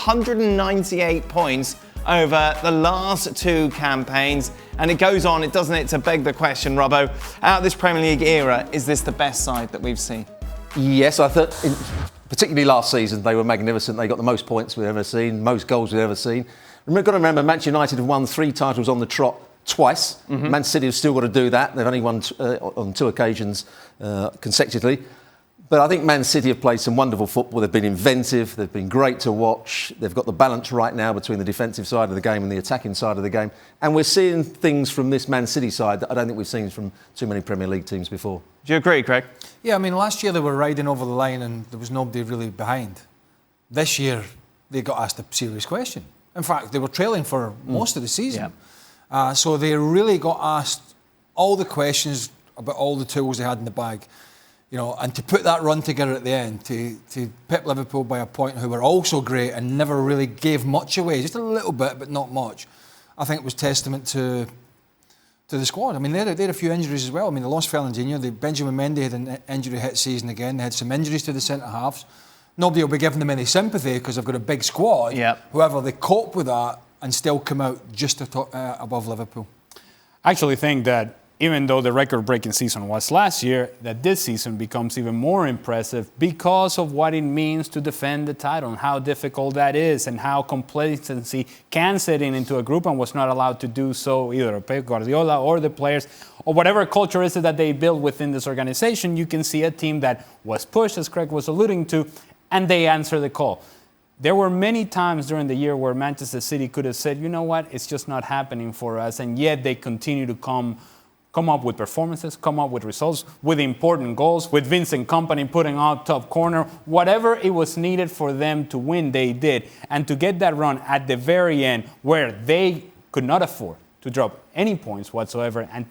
198 points over the last 2 campaigns. And it goes on, doesn't it, to beg the question, Robbo, out of this Premier League era, is this the best side that we've seen? Yes, I thought, particularly last season, they were magnificent. They got the most points we've ever seen, most goals we've ever seen. We've got to remember, Manchester United have won 3 titles on the trot twice. Mm-hmm. Man City have still got to do that. They've only won on 2 occasions consecutively. But I think Man City have played some wonderful football. They've been inventive. They've been great to watch. They've got the balance right now between the defensive side of the game and the attacking side of the game. And we're seeing things from this Man City side that I don't think we've seen from too many Premier League teams before. Do you agree, Craig? Yeah, I mean, last year they were riding over the line and there was nobody really behind. This year, they got asked a serious question. In fact, they were trailing for most of the season. Yeah. So they really got asked all the questions about all the tools they had in the bag. You know, and to put that run together at the end, to pip Liverpool by a point, who were also great and never really gave much away, just a little bit, but not much, I think it was testament to the squad. I mean, they had a few injuries as well. I mean, they lost Fernandinho. Benjamin Mendy had an injury-hit season again. They had some injuries to the centre-halves. Nobody will be giving them any sympathy because they've got a big squad. Yep. However, they cope with that and still come out just above Liverpool. I actually think that even though the record-breaking season was last year, that this season becomes even more impressive because of what it means to defend the title and how difficult that is and how complacency can set into a group and was not allowed to do so either Pep Guardiola or the players or whatever culture is it that they build within this organization. You can see a team that was pushed, as Craig was alluding to, and they answer the call. There were many times during the year where Manchester City could have said, you know what, it's just not happening for us, and yet they continue to come up with performances, come up with results, with important goals, with Vincent Kompany putting out top corner. Whatever it was needed for them to win, they did. And to get that run at the very end where they could not afford to drop any points whatsoever, and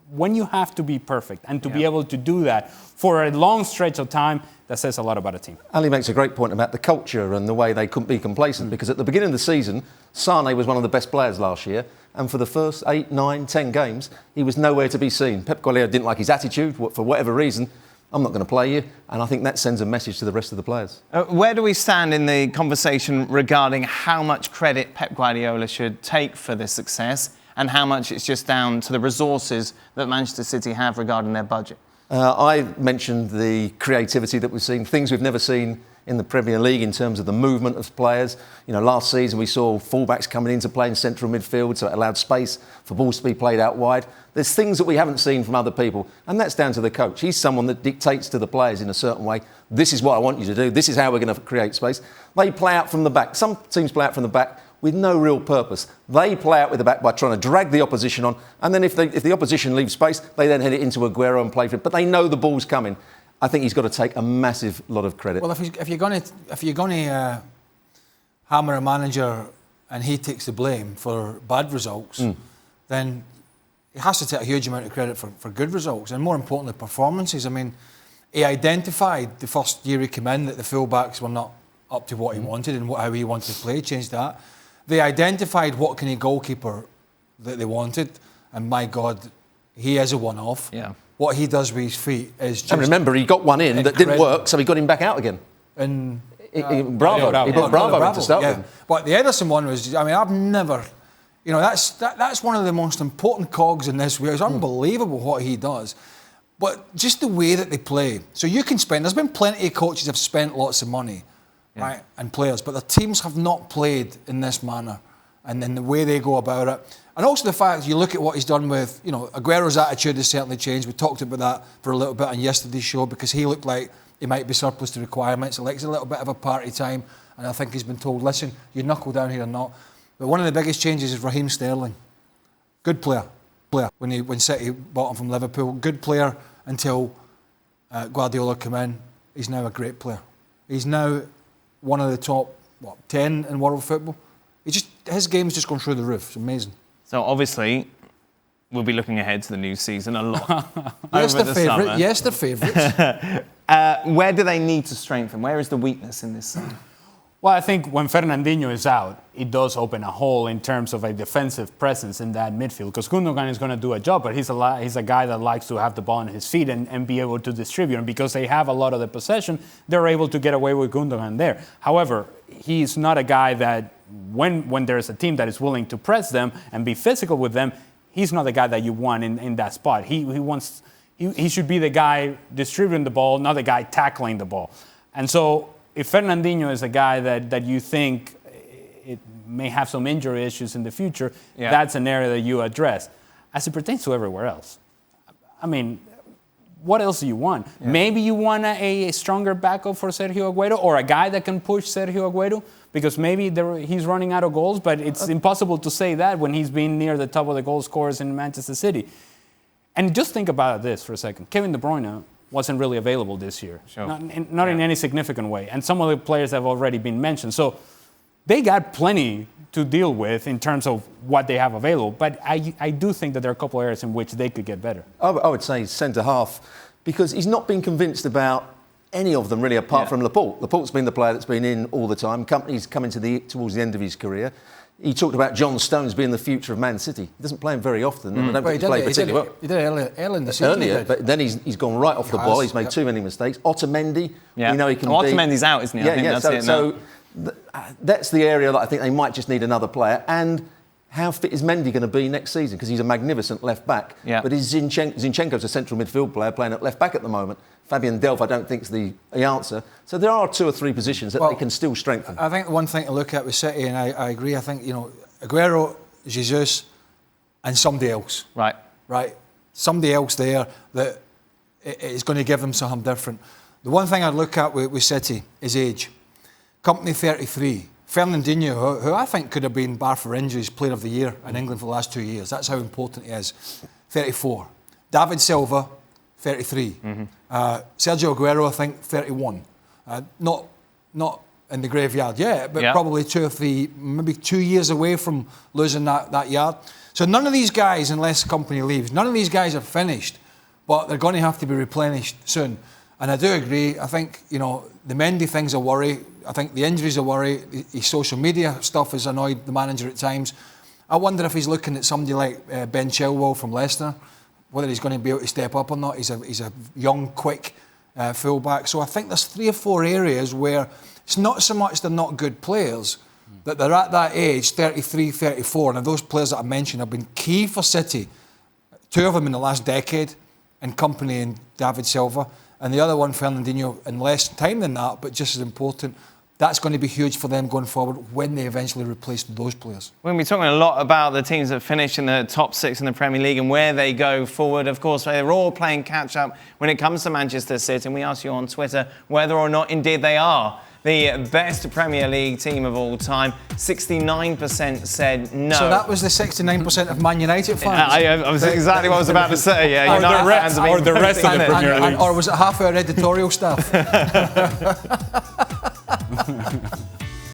when you have to be perfect and to be able to do that for a long stretch of time, that says a lot about a team. Ali makes a great point about the culture and the way they couldn't be complacent because at the beginning of the season, Sane was one of the best players last year, and for the first 8, 9, 10 games, he was nowhere to be seen. Pep Guardiola didn't like his attitude for whatever reason. I'm not going to play you, and I think that sends a message to the rest of the players. Where do we stand in the conversation regarding how much credit Pep Guardiola should take for this success and how much it's just down to the resources that Manchester City have regarding their budget? I mentioned the creativity that we've seen, things we've never seen in the Premier League in terms of the movement of players. You know, last season we saw fullbacks coming into play in central midfield, so it allowed space for balls to be played out wide. There's things that we haven't seen from other people, and that's down to the coach. He's someone that dictates to the players in a certain way, this is what I want you to do, this is how we're going to create space. They play out from the back. Some teams play out from the back with no real purpose. They play out with the back by trying to drag the opposition on, and then if the opposition leaves space, they then head it into Aguero and play for it. But they know the ball's coming. I think he's got to take a massive lot of credit. Well, if you're going to hammer a manager and he takes the blame for bad results, then he has to take a huge amount of credit for good results and, more importantly, performances. I mean, he identified the first year he came in that the fullbacks were not up to what he wanted and how he wanted to play. Changed that. They identified what kind of goalkeeper that they wanted, and my God, he is a one-off. Yeah. What he does with his feet is just... And remember, he got one in that didn't work, so he got him back out again. And Bravo. He put Bravo in to start with. But the Ederson one was, I mean, I've never... You know, that's one of the most important cogs in this wheel. It's unbelievable what he does. But just the way that they play. So you can spend... There's been plenty of coaches have spent lots of money, right, and players, but the teams have not played in this manner. And then the way they go about it. And also the fact you look at what he's done with, you know, Aguero's attitude has certainly changed. We talked about that for a little bit on yesterday's show because he looked like he might be surplus to requirements. He likes a little bit of a party time. And I think he's been told, listen, you knuckle down here or not. But one of the biggest changes is Raheem Sterling. Good player. When City bought him from Liverpool. Good player until Guardiola came in. He's now a great player. He's now one of the top, 10 in world football. His game's just gone through the roof. It's amazing. So obviously, we'll be looking ahead to the new season a lot. Yes, they're favourite. Yes, they're favourites. Where do they need to strengthen? Where is the weakness in this side? Well, I think when Fernandinho is out, it does open a hole in terms of a defensive presence in that midfield, because Gundogan is going to do a job, but he's a guy that likes to have the ball on his feet and be able to distribute. And because they have a lot of the possession, they're able to get away with Gundogan there. However, he's not a guy that when there's a team that is willing to press them and be physical with them, he's not the guy that you want in that spot. He should be the guy distributing the ball, not the guy tackling the ball. And so if Fernandinho is a guy that you think it may have some injury issues in the future, that's an area that you address. As it pertains to everywhere else, I mean, what else do you want? Yeah. Maybe you want a stronger backup for Sergio Aguero, or a guy that can push Sergio Aguero, because maybe he's running out of goals, but it's impossible to say that when he's been near the top of the goal scorers in Manchester City. And just think about this for a second. Kevin De Bruyne wasn't really available this year, not in any significant way. And some of the players have already been mentioned. So they got plenty to deal with in terms of what they have available. But I do think that there are a couple of areas in which they could get better. I would say centre-half, because he's not been convinced about any of them really, apart from Laporte. Laporte's been the player that's been in all the time. Kompany's coming towards the end of his career. He talked about John Stones being the future of Man City. He doesn't play him very often. I don't think he played particularly well. He did it early in the season. Earlier, but then he's gone right off the ball. He's made too many mistakes. Otamendi, we know he can be... Otamendi's out, isn't he? I think that's it now. That's the area that I think they might just need another player. And how fit is Mendy going to be next season? Because he's a magnificent left back. Yeah. But Zinchenko's a central midfield player playing at left back at the moment. Fabian Delph, I don't think, is the answer. So there are 2 or 3 positions that they can still strengthen. I think the one thing to look at with City, and I agree, I think, Aguero, Jesus, and somebody else. Right. Somebody else there that is going to give them something different. The one thing I'd look at with City is age. Kompany 33. Fernandinho, who I think could have been, bar for injuries, Player of the Year in England for the last 2 years. That's how important he is. 34. David Silva, 33. Sergio Aguero, I think, 31. Not in the graveyard yet, but probably 2 or 3, maybe 2 years away from losing that yard. So none of these guys, unless Kompany leaves, none of these guys are finished, but they're going to have to be replenished soon. And I do agree. I think, the Mendy thing's a worry. I think the injuries a worry. His social media stuff has annoyed the manager at times. I wonder if he's looking at somebody like Ben Chilwell from Leicester, whether he's going to be able to step up or not. He's a young, quick fullback. So I think there's 3 or 4 areas where it's not so much they're not good players, that they're at that age, 33, 34, and those players that I mentioned have been key for City. 2 of them in the last decade, in Kompany and David Silva. And the other one, Fernandinho, in less time than that, but just as important. That's going to be huge for them going forward when they eventually replace those players. We're going to be talking a lot about the teams that finish in the top 6 in the Premier League and where they go forward. Of course, they're all playing catch-up when it comes to Manchester City. And we asked you on Twitter whether or not, indeed, they are the best Premier League team of all time. 69% said no. So that was the 69% of Man United fans? I was exactly what I was about to say. Yeah, or the rest of the Premier League. Or was it half our editorial staff?